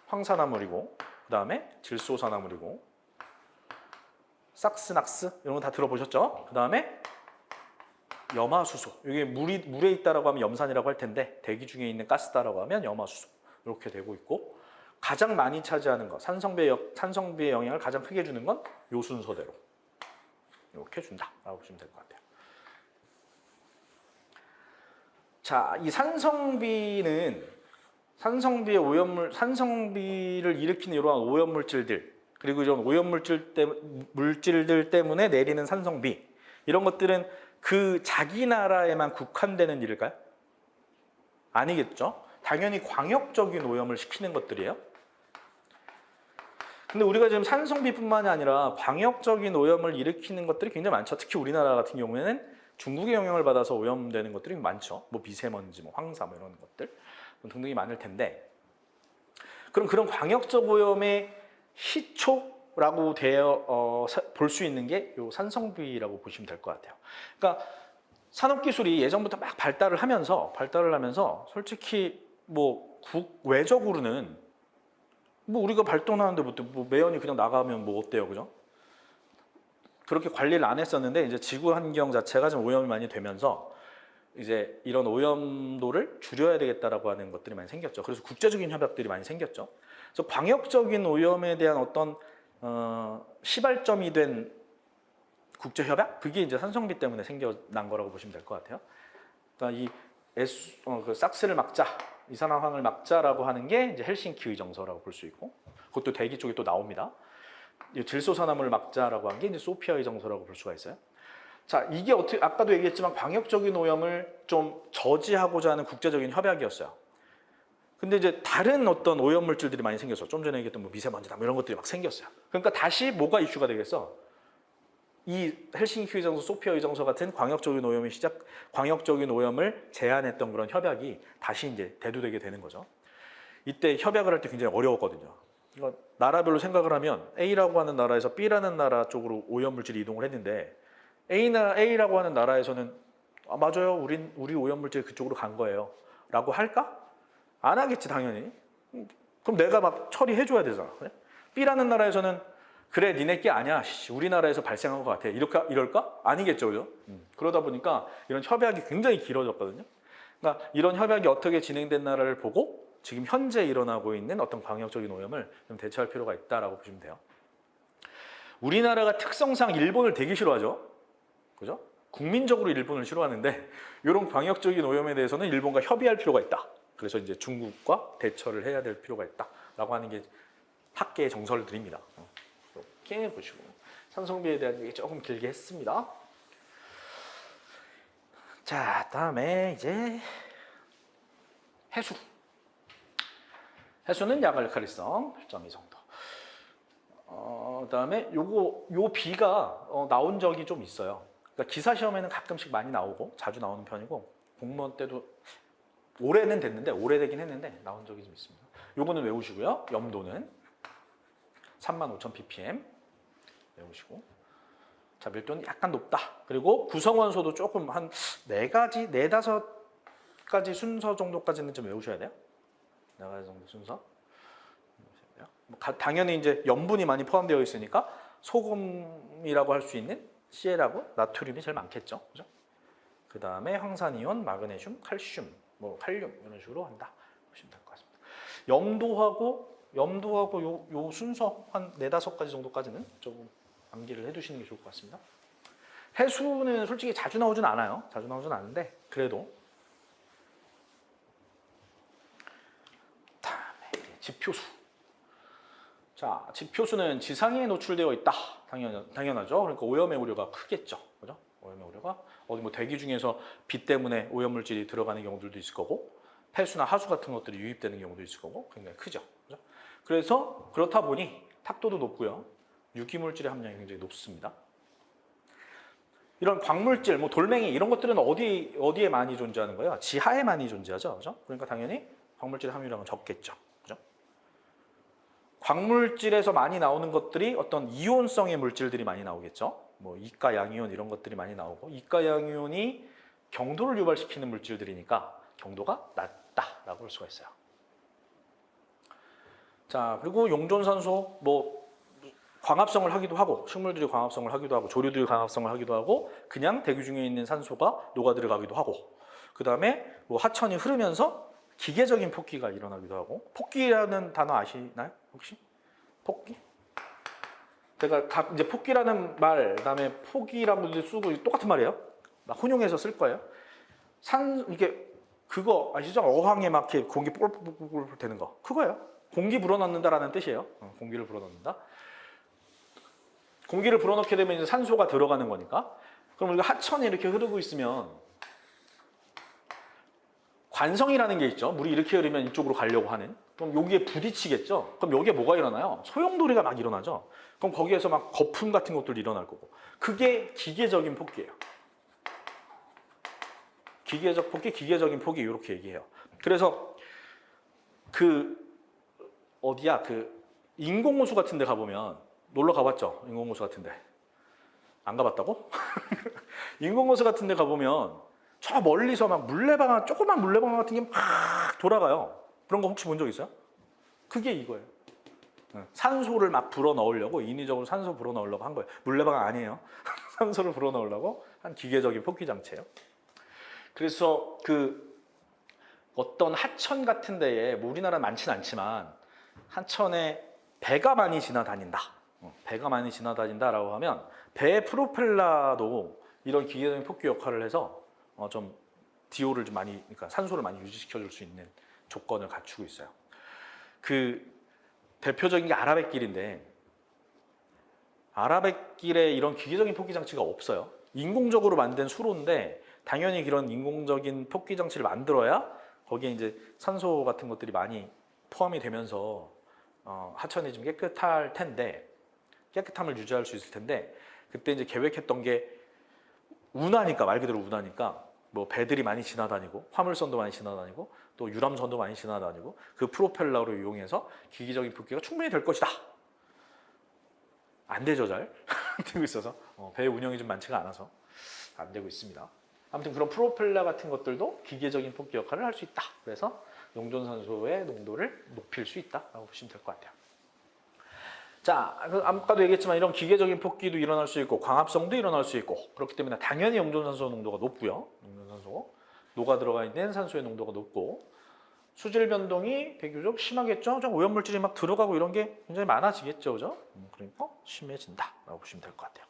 황산화물이고, 그 다음에 질소산화물이고, 삭스낙스 이런 거 다 들어보셨죠? 그 다음에 염화수소. 이게 물에 있다라고 하면 염산이라고 할 텐데 대기 중에 있는 가스다라고 하면 염화수소. 이렇게 되고 있고, 가장 많이 차지하는 거, 산성비의 영향을 가장 크게 주는 건 요 순서대로 이렇게 준다라고 보시면 될 것 같아요. 자, 이 산성비를 일으키는 이러한 오염물질들, 그리고 이런 물질들 때문에 내리는 산성비, 이런 것들은 그 자기 나라에만 국한되는 일일까요? 아니겠죠. 당연히 광역적인 오염을 시키는 것들이에요. 근데 우리가 지금 산성비뿐만이 아니라 광역적인 오염을 일으키는 것들이 굉장히 많죠. 특히 우리나라 같은 경우에는 중국의 영향을 받아서 오염되는 것들이 많죠. 뭐 미세먼지, 뭐 황사, 뭐 이런 것들 등등이 많을 텐데, 그럼 그런 광역적 오염의 시초라고 볼 수 있는 게 요 산성비라고 보시면 될 것 같아요. 그러니까 산업기술이 예전부터 막 발달을 하면서 솔직히 뭐 국외적으로는 뭐 우리가 발전하는데 뭐 매연이 그냥 나가면 뭐 어때요, 그죠? 그렇게 관리를 안 했었는데 이제 지구 환경 자체가 좀 오염이 많이 되면서 이제 이런 오염도를 줄여야 되겠다라고 하는 것들이 많이 생겼죠. 그래서 국제적인 협약들이 많이 생겼죠. 그래서 광역적인 오염에 대한 어떤 시발점이 된 국제 협약, 그게 이제 산성비 때문에 생겨난 거라고 보시면 될 것 같아요. 그러니까 그 삭스를 막자, 이산화황을 막자라고 하는 게 이제 헬싱키 의정서라고 볼 수 있고, 그것도 대기 쪽에 또 나옵니다. 질소산화물을 막자라고 한 게 이제 소피아 의정서라고 볼 수가 있어요. 자, 이게 어떻게 아까도 얘기했지만 광역적인 오염을 좀 저지하고자 하는 국제적인 협약이었어요. 근데 이제 다른 어떤 오염 물질들이 많이 생겼어. 좀 전에 얘기했던 뭐 미세먼지나 뭐 이런 것들이 막 생겼어요. 그러니까 다시 뭐가 이슈가 되겠어? 이 헬싱키 의정서, 소피아 의정서 같은 광역적인 오염을 제한했던 그런 협약이 다시 이제 대두되게 되는 거죠. 이때 협약을 할 때 굉장히 어려웠거든요. 그러니까 나라별로 생각을 하면 A라고 하는 나라에서 B라는 나라 쪽으로 오염 물질이 이동을 했는데 A라고 하는 나라에서는 맞아요, 우리 오염 물질이 그쪽으로 간 거예요 라고 할까? 안 하겠지, 당연히. 그럼 내가 막 처리해줘야 되잖아. 그래? B라는 나라에서는 그래, 니네 게 아니야, 우리나라에서 발생한 것 같아, 이럴까? 아니겠죠, 그죠? 그러다 보니까 이런 협약이 굉장히 길어졌거든요. 그러니까 이런 협약이 어떻게 진행됐나를 보고 지금 현재 일어나고 있는 어떤 광역적인 오염을 좀 대처할 필요가 있다라고 보시면 돼요. 우리나라가 특성상 일본을 되게 싫어하죠, 그죠? 국민적으로 일본을 싫어하는데 이런 광역적인 오염에 대해서는 일본과 협의할 필요가 있다. 그래서 이제 중국과 대처를 해야 될 필요가 있다라고 하는 게 학계의 정설들입니다. 이렇게 보시고 산성비에 대한 얘기 조금 길게 했습니다. 자, 다음에 이제 해수. 해수는 약알칼리성 1.2 정도. 그다음에 요 비가 나온 적이 좀 있어요. 그러니까 기사 시험에는 가끔씩 많이 나오고 자주 나오는 편이고 공무원 때도 오래되긴 했는데 나온 적이 좀 있습니다. 요거는 외우시고요. 염도는 35,000 ppm 외우시고, 자, 밀도는 약간 높다. 그리고 구성원소도 조금 한 4가지, 4-5가지 순서 정도까지는 좀 외우셔야 돼요. 4가지 정도 순서. 당연히 이제 염분이 많이 포함되어 있으니까 소금이라고 할 수 있는 CL하고 나트륨이 제일 많겠죠. 그죠? 그 다음에 황산이온, 마그네슘, 칼슘, 뭐 칼륨 이런 식으로 한다 보시면 될 것 같습니다. 염도하고 요 순서 한 4-5가지 정도까지는 조금 암기를 해두시는 게 좋을 것 같습니다. 해수는 솔직히 자주 나오진 않아요. 자주 나오진 않는데 그래도. 다음에 지표수. 자, 지표수는 지상에 노출되어 있다. 당연하죠. 그러니까 오염의 우려가 크겠죠. 그죠? 오염의 우려가 어디 뭐 대기 중에서 비 때문에 오염 물질이 들어가는 경우들도 있을 거고, 폐수나 하수 같은 것들이 유입되는 경우도 있을 거고 굉장히 크죠. 그죠? 그래서 그렇다 보니 탁도도 높고요. 유기물질의 함량이 굉장히 높습니다. 이런 광물질, 뭐 돌멩이 이런 것들은 어디에 많이 존재하는 거예요? 지하에 많이 존재하죠. 그죠? 그러니까 당연히 광물질 함유량은 적겠죠. 그죠? 광물질에서 많이 나오는 것들이 어떤 이온성의 물질들이 많이 나오겠죠. 뭐 이가 양이온 이런 것들이 많이 나오고, 이가 양이온이 경도를 유발시키는 물질들이니까 경도가 낮다라고 볼 수가 있어요. 자, 그리고 용존산소, 뭐 광합성을 하기도 하고, 식물들이 광합성을 하기도 하고, 조류들이 광합성을 하기도 하고, 그냥 대기 중에 있는 산소가 녹아 들어가기도 하고, 그 다음에 뭐 하천이 흐르면서 기계적인 폭기가 일어나기도 하고. 폭기라는 단어 아시나요? 혹시? 폭기? 제가 이제 폭기라는 말, 그다음에 폭이라는 것도 쓰고 똑같은 말이에요. 막 혼용해서 쓸 거예요. 이게 그거 아시죠? 어항에 막 이렇게 공기 뽀글뽀글 되는 거, 그거예요. 공기 불어넣는다라는 뜻이에요. 공기를 불어넣는다. 공기를 불어넣게 되면 이제 산소가 들어가는 거니까. 그럼 우리가 하천이 이렇게 흐르고 있으면 관성이라는 게 있죠. 물이 이렇게 흐르면 이쪽으로 가려고 하는. 그럼 여기에 부딪히겠죠. 그럼 여기에 뭐가 일어나요? 소용돌이가 막 일어나죠. 그럼 거기에서 막 거품 같은 것들이 일어날 거고. 그게 기계적인 폭기예요. 기계적 폭기, 기계적인 폭기 이렇게 얘기해요. 그래서 인공호수 같은 데 가보면, 놀러 가봤죠? 인공호수 같은 데. 안 가봤다고? 인공호수 같은 데 가보면 저 멀리서 막 물레방아, 조그만 물레방아 같은 게 막 돌아가요. 그런 거 혹시 본 적 있어요? 그게 이거예요. 산소를 막 불어 넣으려고, 인위적으로 산소 불어 넣으려고 한 거예요. 물레방아 아니에요. 산소를 불어 넣으려고 한 기계적인 폭기 장치예요. 그래서 그 어떤 하천 같은 데에, 뭐 우리나라는 많지는 않지만 하천에 배가 많이 지나다닌다. 배가 많이 지나다닌다라고 하면 배의 프로펠러도 이런 기계적인 폭기 역할을 해서 좀 DO를 좀 많이, 그러니까 산소를 많이 유지시켜 줄 수 있는 조건을 갖추고 있어요. 그 대표적인 게 아라뱃길인데, 아라뱃길에 이런 기계적인 폭기 장치가 없어요. 인공적으로 만든 수로인데 당연히 그런 인공적인 폭기 장치를 만들어야 거기에 이제 산소 같은 것들이 많이 포함이 되면서 하천이 좀 깨끗할 텐데, 깨끗함을 유지할 수 있을 텐데, 그때 이제 계획했던 게 운하니까, 말 그대로 운하니까 뭐 배들이 많이 지나다니고 화물선도 많이 지나다니고 또 유람선도 많이 지나다니고 그 프로펠러를 이용해서 기계적인 폭기가 충분히 될 것이다. 안 되죠, 잘. 되고 있어서 배 운영이 좀 많지가 않아서 안 되고 있습니다. 아무튼 그런 프로펠러 같은 것들도 기계적인 폭기 역할을 할 수 있다. 그래서 용존산소의 농도를 높일 수 있다라고 보시면 될 것 같아요. 자, 아까도 얘기했지만 이런 기계적인 폭기도 일어날 수 있고 광합성도 일어날 수 있고, 그렇기 때문에 당연히 용존산소 농도가 높고요. 용존산소, 녹아 들어가 있는 산소의 농도가 높고, 수질 변동이 비교적 심하겠죠. 오염물질이 막 들어가고 이런 게 굉장히 많아지겠죠, 그죠? 그러니까 심해진다라고 보시면 될 것 같아요.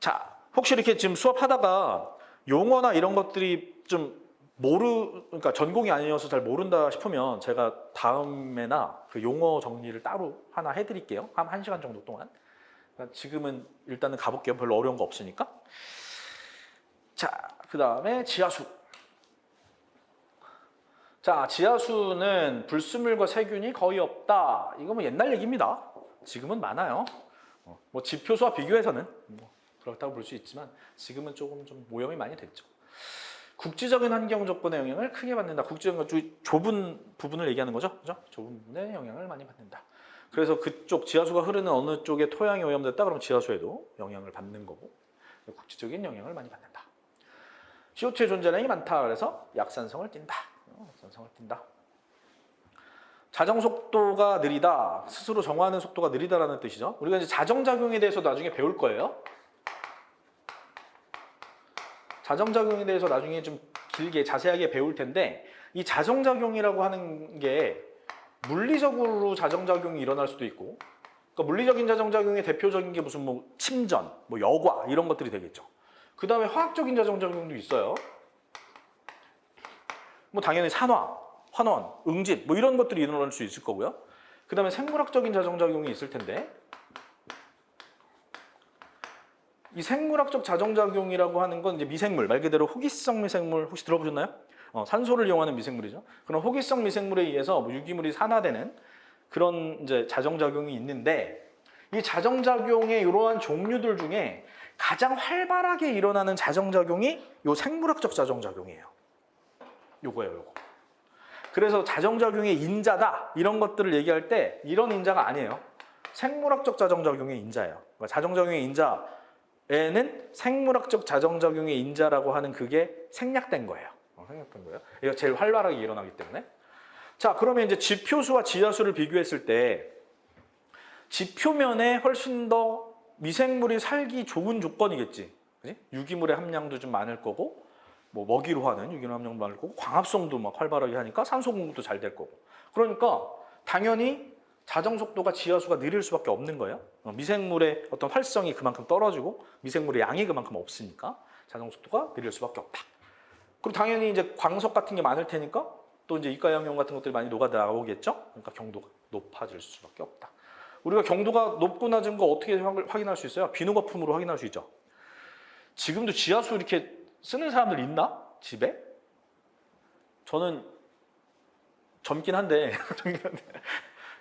자, 혹시 이렇게 지금 수업하다가 용어나 이런 것들이 좀 그러니까 전공이 아니어서 잘 모른다 싶으면 제가 다음에나 그 용어 정리를 따로 하나 해드릴게요. 한 1시간 정도 동안. 그러니까 지금은 일단은 가볼게요. 별로 어려운 거 없으니까. 자, 그 다음에 지하수. 자, 지하수는 불순물과 세균이 거의 없다. 이거 뭐 옛날 얘기입니다. 지금은 많아요. 뭐 지표수와 비교해서는 뭐 그렇다고 볼 수 있지만 지금은 조금 좀 오염이 많이 됐죠. 국지적인 환경 조건의 영향을 크게 받는다. 국지적인 좁은 부분을 얘기하는 거죠. 그죠? 좁은 부분에 영향을 많이 받는다. 그래서 그쪽 지하수가 흐르는 어느 쪽에 토양이 오염됐다 그러면 지하수에도 영향을 받는 거고, 국지적인 영향을 많이 받는다. CO2의 존재량이 많다. 그래서 약산성을 띈다. 약산성을 띈다. 자정 속도가 느리다. 스스로 정화하는 속도가 느리다라는 뜻이죠. 우리가 이제 자정작용에 대해서 나중에 배울 거예요. 자정작용에 대해서 나중에 좀 길게 자세하게 배울 텐데, 이 자정작용이라고 하는 게 물리적으로 자정작용이 일어날 수도 있고, 그러니까 물리적인 자정작용의 대표적인 게 무슨 뭐 침전, 뭐 여과 이런 것들이 되겠죠. 그 다음에 화학적인 자정작용도 있어요. 뭐 당연히 산화, 환원, 응집 뭐 이런 것들이 일어날 수 있을 거고요. 그 다음에 생물학적인 자정작용이 있을 텐데, 이 생물학적 자정작용이라고 하는 건 이제 미생물, 말 그대로 호기성 미생물 혹시 들어보셨나요? 산소를 이용하는 미생물이죠. 그런 호기성 미생물에 의해서 뭐 유기물이 산화되는 그런 이제 자정작용이 있는데, 이 자정작용의 이러한 종류들 중에 가장 활발하게 일어나는 자정작용이 요 생물학적 자정작용이에요. 요거예요, 요거. 그래서 자정작용의 인자다 이런 것들을 얘기할 때 이런 인자가 아니에요. 생물학적 자정작용의 인자예요. 그러니까 자정작용의 인자에는 생물학적 자정작용의 인자라고 하는 그게 생략된 거예요. 생략된 거예요. 이거 제일 활발하게 일어나기 때문에. 자, 그러면 이제 지표수와 지하수를 비교했을 때 지표면에 훨씬 더 미생물이 살기 좋은 조건이겠지. 그치? 유기물의 함량도 좀 많을 거고, 뭐 먹이로 하는 유기물 함량도 많을 거고, 광합성도 막 활발하게 하니까 산소 공급도 잘 될 거고. 그러니까 당연히 자정 속도가 지하수가 느릴 수밖에 없는 거예요. 미생물의 어떤 활성이 그만큼 떨어지고 미생물의 양이 그만큼 없으니까 자정 속도가 느릴 수밖에 없다. 그리고 당연히 이제 광석 같은 게 많을 테니까 또 이제 이가양염 같은 것들이 많이 녹아 나오겠죠. 그러니까 경도가 높아질 수밖에 없다. 우리가 경도가 높고 낮은 거 어떻게 확인할 수 있어요? 비누 거품으로 확인할 수 있죠. 지금도 지하수 이렇게 쓰는 사람들 있나? 집에? 저는 젊긴 한데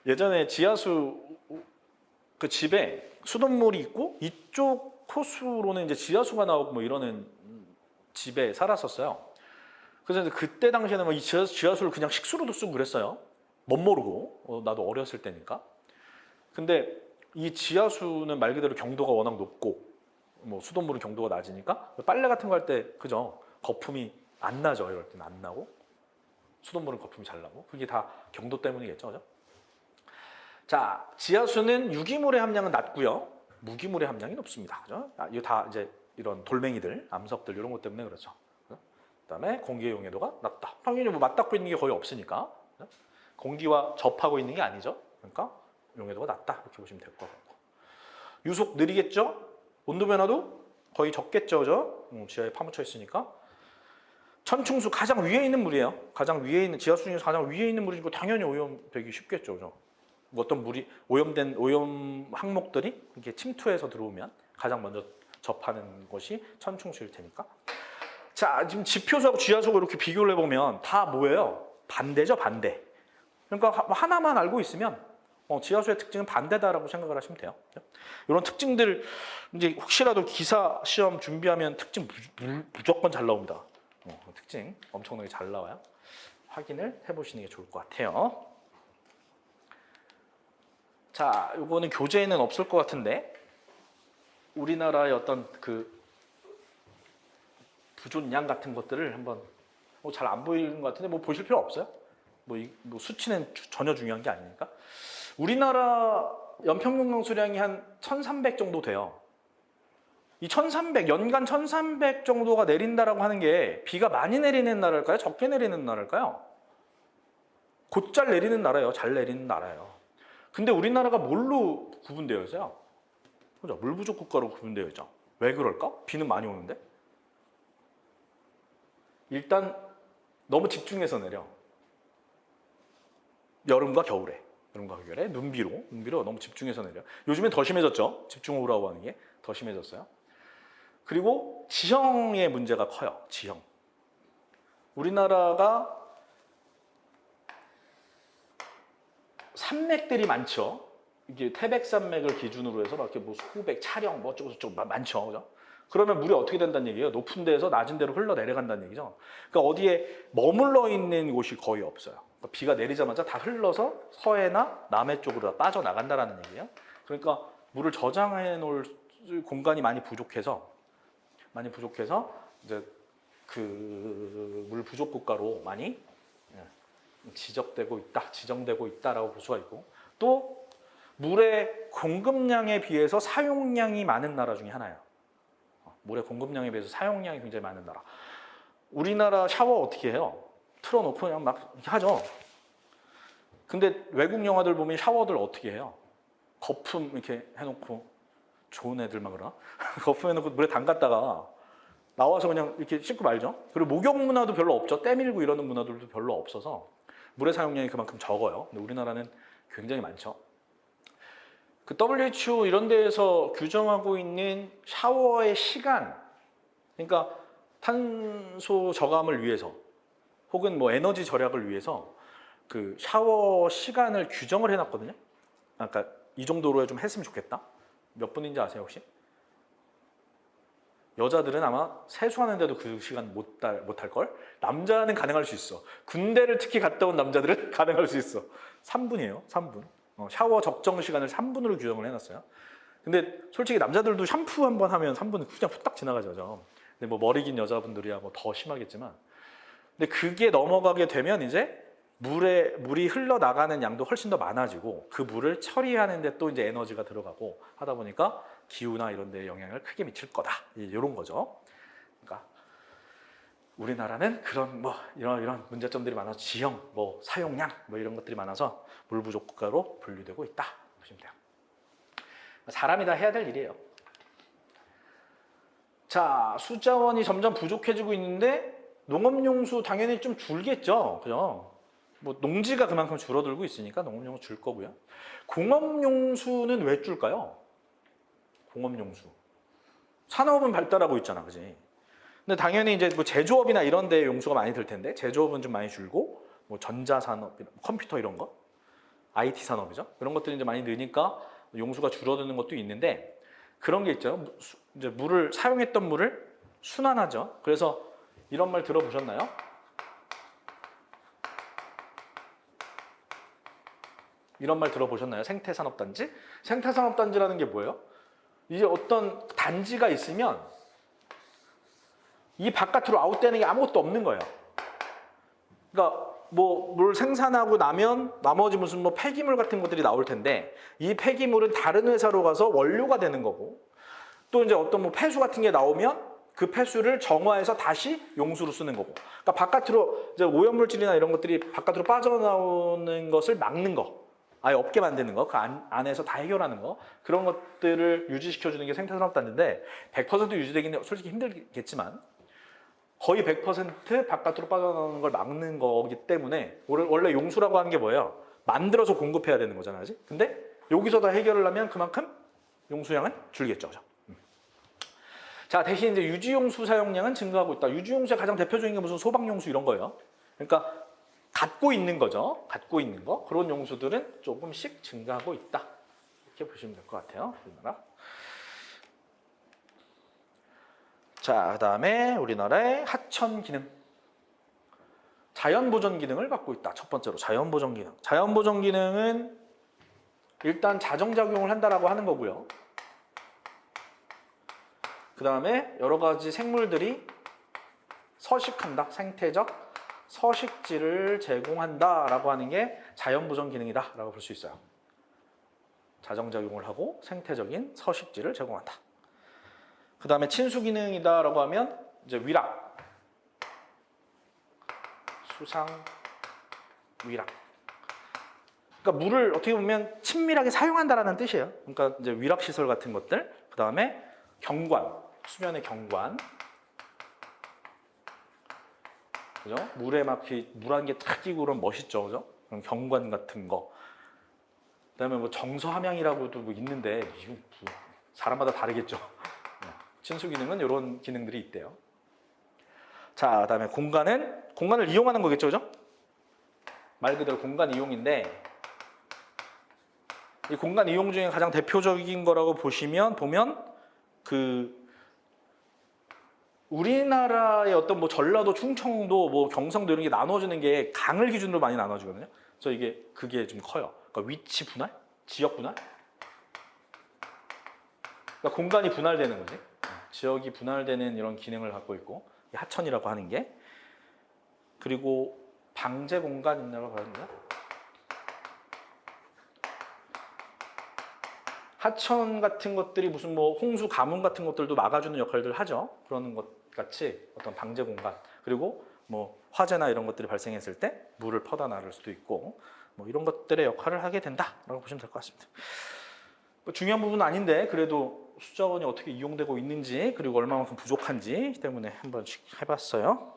예전에 지하수 그 집에 수돗물이 있고 이쪽 호수로는 이제 지하수가 나오고 뭐 이러는 집에 살았었어요. 그래서 그때 당시에는 이 지하수를 그냥 식수로도 쓰고 그랬어요. 멋 모르고 나도 어렸을 때니까. 근데 이 지하수는 말 그대로 경도가 워낙 높고 뭐 수돗물은 경도가 낮으니까 빨래 같은 거 할 때 그죠? 거품이 안 나죠. 이럴 때는 안 나고 수돗물은 거품이 잘 나고 그게 다 경도 때문이겠죠, 그죠? 자, 지하수는 유기물의 함량은 낮고요, 무기물의 함량이 높습니다, 그죠? 이거 다 이제 이런 돌멩이들, 암석들 이런 것 때문에 그렇죠. 그다음에 공기의 용해도가 낮다. 당연히 뭐 맞닿고 있는 게 거의 없으니까 공기와 접하고 있는 게 아니죠. 그러니까 용해도가 낮다 이렇게 보시면 될 것 같고 유속 느리겠죠. 온도 변화도 거의 적겠죠, 그죠? 지하에 파묻혀 있으니까. 천충수 가장 위에 있는 물이에요. 가장 위에 있는 지하수 중에서 가장 위에 있는 물이니까 당연히 오염되기 쉽겠죠, 그죠? 뭐 어떤 물이 오염 항목들이 이렇게 침투해서 들어오면 가장 먼저 접하는 것이 천충수일 테니까. 자, 지금 지표수하고 지하수하고 이렇게 비교를 해보면 다 뭐예요? 반대죠, 반대. 그러니까 하나만 알고 있으면 지하수의 특징은 반대다라고 생각을 하시면 돼요. 이런 특징들 이제 혹시라도 기사 시험 준비하면 특징 무조건 잘 나옵니다. 특징 엄청나게 잘 나와요. 확인을 해보시는 게 좋을 것 같아요. 자, 이거는 교재에는 없을 것 같은데 우리나라의 어떤 그 부존량 같은 것들을 한번 잘 안 보이는 것 같은데 뭐 보실 필요 없어요. 뭐 수치는 전혀 중요한 게 아니니까. 우리나라 연평균 강수량이 한 1300 정도 돼요. 이 1300, 연간 1300 정도가 내린다라고 하는 게 비가 많이 내리는 나라일까요? 적게 내리는 나라일까요? 곧잘 내리는 나라예요. 잘 내리는 나라예요. 근데 우리나라가 뭘로 구분되어 있어요? 그죠? 물 부족 국가로 구분되어 있죠. 왜 그럴까? 비는 많이 오는데? 일단 너무 집중해서 내려. 여름과 겨울에 눈비로 너무 집중해서 내려. 요즘엔 더 심해졌죠. 집중호우라고 하는 게 더 심해졌어요. 그리고 지형의 문제가 커요. 지형. 우리나라가 산맥들이 많죠. 이게 태백산맥을 기준으로 해서 막 이렇게 뭐 수백, 차령 뭐 어쩌고 저쩌고 많죠, 그죠? 그러면 물이 어떻게 된다는 얘기예요? 높은 데에서 낮은 데로 흘러 내려간다는 얘기죠. 그러니까 어디에 머물러 있는 곳이 거의 없어요. 그러니까 비가 내리자마자 다 흘러서 서해나 남해 쪽으로 다 빠져나간다는 얘기예요. 그러니까 물을 저장해 놓을 공간이 많이 부족해서 이제 그 물 부족 국가로 많이 지정되고 있다라고 볼 수가 있고, 또 물의 공급량에 비해서 사용량이 많은 나라 중에 하나예요. 물의 공급량에 비해서 사용량이 굉장히 많은 나라. 우리나라 샤워 어떻게 해요? 틀어놓고 그냥 막 하죠. 근데 외국 영화들 보면 샤워들 어떻게 해요? 거품 이렇게 해놓고, 좋은 애들만 그러나? 거품 해놓고 물에 담갔다가 나와서 그냥 이렇게 씻고 말죠. 그리고 목욕 문화도 별로 없죠. 때밀고 이러는 문화들도 별로 없어서 물의 사용량이 그만큼 적어요. 근데 우리나라는 굉장히 많죠. 그 WHO 이런 데에서 규정하고 있는 샤워의 시간, 그러니까 탄소 저감을 위해서 혹은 뭐 에너지 절약을 위해서 그 샤워 시간을 규정을 해놨거든요. 그러니까 이 정도로 좀 했으면 좋겠다. 몇 분인지 아세요 혹시? 여자들은 아마 세수하는데도 그 시간 못할걸? 남자는 가능할 수 있어. 군대를 특히 갔다 온 남자들은 가능할 수 있어. 3분이에요. 3분. 샤워 적정 시간을 3분으로 규정을 해놨어요. 근데 솔직히 남자들도 샴푸 한번 하면 3분은 그냥 후딱 지나가죠. 근데 뭐 머리 긴 여자분들이야 뭐 더 심하겠지만, 근데 그게 넘어가게 되면 이제 물이 흘러나가는 양도 훨씬 더 많아지고 그 물을 처리하는데 또 이제 에너지가 들어가고 하다 보니까 기후나 이런 데에 영향을 크게 미칠 거다. 이런 거죠. 그러니까 우리나라는 그런 뭐 이런 문제점들이 많아서 지형, 뭐 사용량 뭐 이런 것들이 많아서 물 부족 국가로 분류되고 있다 보시면 돼요. 사람이 다 해야 될 일이에요. 자, 수자원이 점점 부족해지고 있는데 농업용수 당연히 좀 줄겠죠, 그죠? 뭐 농지가 그만큼 줄어들고 있으니까 농업용수 줄 거고요. 공업용수는 왜 줄까요? 공업용수. 산업은 발달하고 있잖아, 그지? 근데 당연히 이제 뭐 제조업이나 이런 데 용수가 많이 들 텐데 제조업은 좀 많이 줄고, 뭐 전자산업, 컴퓨터 이런 거, IT 산업이죠. 그런 것들이 이제 많이 느니까 용수가 줄어드는 것도 있는데, 그런 게 있죠. 이제 사용했던 물을 순환하죠. 그래서 이런 말 들어보셨나요? 이런 말 들어보셨나요? 생태산업단지? 생태산업단지라는 게 뭐예요? 이제 어떤 단지가 있으면 이 바깥으로 아웃되는 게 아무것도 없는 거예요. 그러니까 뭐 물 생산하고 나면 나머지 무슨 뭐 폐기물 같은 것들이 나올 텐데 이 폐기물은 다른 회사로 가서 원료가 되는 거고 또 이제 어떤 뭐 폐수 같은 게 나오면 그 폐수를 정화해서 다시 용수로 쓰는 거고. 그러니까 바깥으로 이제 오염물질이나 이런 것들이 바깥으로 빠져나오는 것을 막는 거. 아예 없게 만드는 거, 그 안에서 다 해결하는 거, 그런 것들을 유지시켜주는 게 생태산업단지인데 100% 유지되기는 솔직히 힘들겠지만 거의 100% 바깥으로 빠져나오는 걸 막는 거기 때문에 원래 용수라고 하는 게 뭐예요? 만들어서 공급해야 되는 거잖아요. 그치? 근데 여기서 다 해결을 하면 그만큼 용수량은 줄겠죠. 그죠? 자, 대신 이제 유지용수 사용량은 증가하고 있다. 유지용수의 가장 대표적인 게 무슨 소방용수 이런 거예요. 그러니까 갖고 있는 거죠. 갖고 있는 거. 그런 용수들은 조금씩 증가하고 있다. 이렇게 보시면 될 것 같아요. 우리나라. 자, 그다음에 우리나라의 하천 기능. 자연 보존 기능을 갖고 있다. 첫 번째로 자연 보존 기능. 자연 보존 기능은 일단 자정작용을 한다라고 하는 거고요. 그다음에 여러 가지 생물들이 서식한다. 생태적 서식지를 제공한다라고 하는 게 자연 보존 기능이다라고 볼 수 있어요. 자정작용을 하고 생태적인 서식지를 제공한다. 그 다음에 친수 기능이다라고 하면 이제 위락, 수상, 위락. 그러니까 물을 어떻게 보면 친밀하게 사용한다라는 뜻이에요. 그러니까 이제 위락 시설 같은 것들. 그 다음에 경관, 수면의 경관. 그죠? 물에 막 물 한 개 탁 끼고 그러면 멋있죠, 그죠? 그런 경관 같은 거. 그다음에 뭐 정서함양이라고도 뭐 있는데 이거 사람마다 다르겠죠. 친수 기능은 이런 기능들이 있대요. 자, 그다음에 공간을 이용하는 거겠죠, 그죠? 말 그대로 공간 이용인데 이 공간 이용 중에 가장 대표적인 거라고 보면 그 우리나라의 어떤 뭐 전라도, 충청도, 뭐 경상도 이런 게 나눠지는 게 강을 기준으로 많이 나눠지거든요. 그래서 그게 좀 커요. 그러니까 위치 분할, 지역 분할. 그러니까 공간이 분할되는 거지. 지역이 분할되는 이런 기능을 갖고 있고 하천이라고 하는 게. 그리고 방제 공간 있나고 하는데 하천 같은 것들이 무슨 뭐 홍수 가뭄 같은 것들도 막아주는 역할들을 하죠. 그런 것 같이 어떤 방제 공간. 그리고 뭐 화재나 이런 것들이 발생했을 때 물을 퍼다 나를 수도 있고 뭐 이런 것들의 역할을 하게 된다라고 보시면 될 것 같습니다. 뭐 중요한 부분은 아닌데 그래도 수자원이 어떻게 이용되고 있는지 그리고 얼마만큼 부족한지 때문에 한번 해봤어요.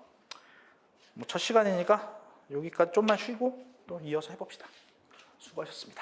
뭐 첫 시간이니까 여기까지 좀만 쉬고 또 이어서 해봅시다. 수고하셨습니다.